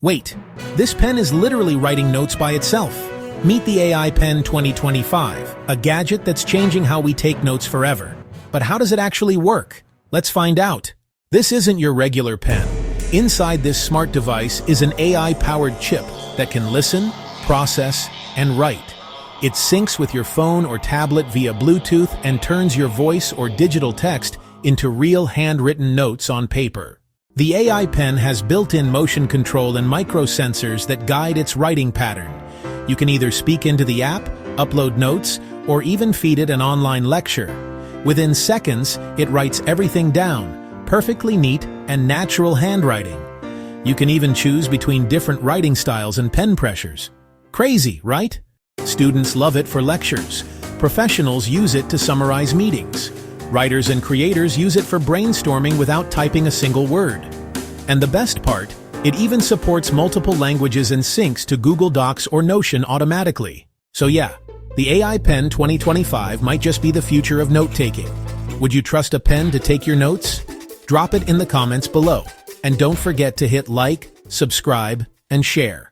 Wait, this pen is literally writing notes by itself. Meet the AI Pen 2025, a gadget that's changing how we take notes forever. But how does it actually work? Let's find out. This isn't your regular pen. Inside this smart device is an AI-powered chip that can listen, process, and write. It syncs with your phone or tablet via Bluetooth and turns your voice or digital text into real handwritten notes on paper. The AI pen has built-in motion control and microsensors that guide its writing pattern. You can either speak into the app, upload notes, or even feed it an online lecture. Within seconds, it writes everything down, perfectly neat and natural handwriting. You can even choose between different writing styles and pen pressures. Crazy, right? Students love it for lectures. Professionals use it to summarize meetings. Writers and creators use it for brainstorming without typing a single word. And the best part, it even supports multiple languages and syncs to Google Docs or Notion automatically. So yeah, the AI Pen 2025 might just be the future of note-taking. Would you trust a pen to take your notes? Drop it in the comments below. And don't forget to hit like, subscribe, and share.